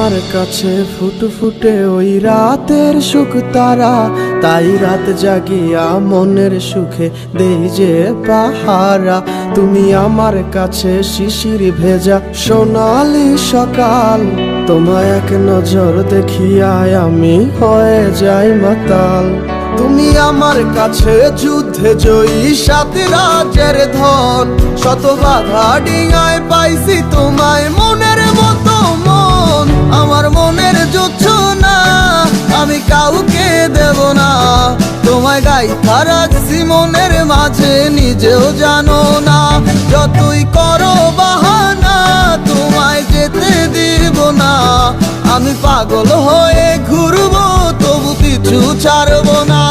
আমার কাছে ফুটফুটে ওই রাতের সুখ তারা, তাই রাত জাগিয়া মনের সুখে দেই যে পাহারা। তুমি আমার কাছে শিশির ভেজা সোনালি সকাল, তোমায় এক নজর দেখিয়ায় আমি হয়ে যাই মাতাল। তুমি আমার কাছে যুদ্ধে জয়ী সাত রাজের ধন, শত বাধা ডিঙায় পাইছি তোমায় মনের মতো মন। আমার মনের জোছনা আমি কাউকে দেব না, তোমায় গাইথা রাখছি মনের মাঝে নিজেও জানো না। যতই করো বাহানা তোমায় যেতে দিব না, আমি পাগল হয়ে ঘুরবো তবু পিছু ছাড়বো না।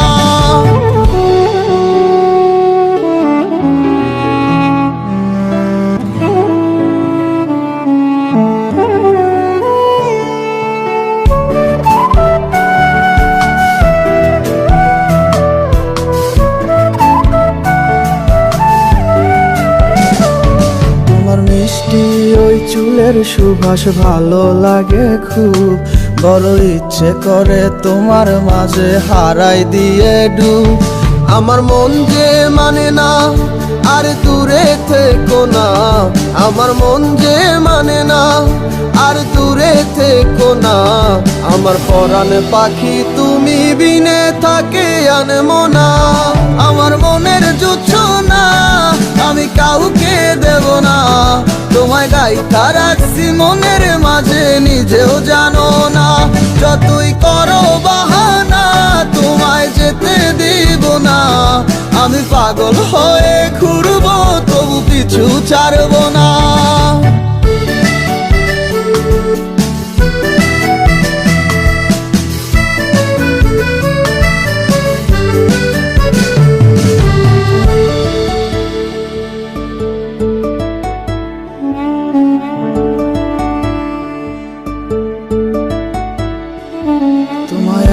মিষ্টি ওই চুলের সুবাস ভালো লাগে খুব, বড় ইচ্ছে করে তোমার মাঝে হারাই দিয়ে ডুব। আমার মন যে মানে না আর দূরে থেকো না, আমার মন যে মানে না আর দূরে থেকো না। আমার পরাণ পাখি তুমি বিনে থাকে আনমো না, আমার মনের জোছনা আমি কাউকে দেব না। তোমায় গাইথা রাখছি মনের মাঝে নিজেও জানো না, যতই করো বাহানা তোমায় যেতে দিব না। আমি পাগল হয়ে ঘুরবো তবু পিছু ছাড়বো না।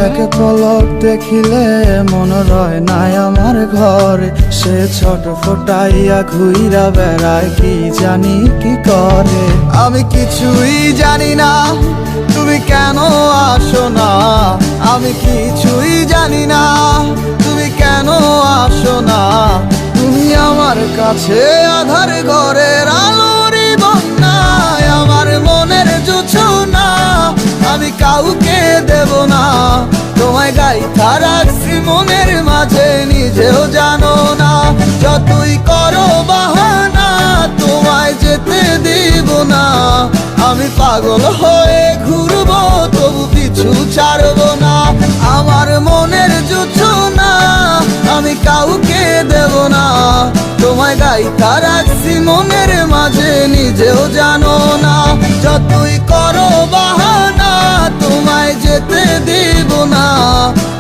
এক পলক দেখিলে মন রয় নাই আমার ঘরে, সে ছোট ফোটাইয়া ঘুইরা বেড়ায় কি জানি কি করে। আমি কিছুই জানি না তুমি কেন আসো না, আমি কিছুই জানি না তুমি কেন আসো না। তুমি আমার কাছে আধার ঘরের আলোরই বন্যায়, আমার মনের জোছনা আমি কাউকে দেব না। তোমায় গাইথা রাখছি মনের মাঝে নিজেও জানো না, যতই করো বাহানা তোমায় যেতে দিব না। আমি পাগল হয়ে ঘুরবো তবু পিছু ছাড়বো না। আমার মনের জোছনা আমি কাউকে দেব না, তোমায় গাইথা রাখছি মনের মাঝে নিজেও জানো না। যতই করো বাহানা তোমায় যেতে দিব না,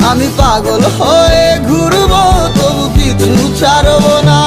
আমি পাগল হয়ে ঘুরবো তবু পিছু ছাড়বো না।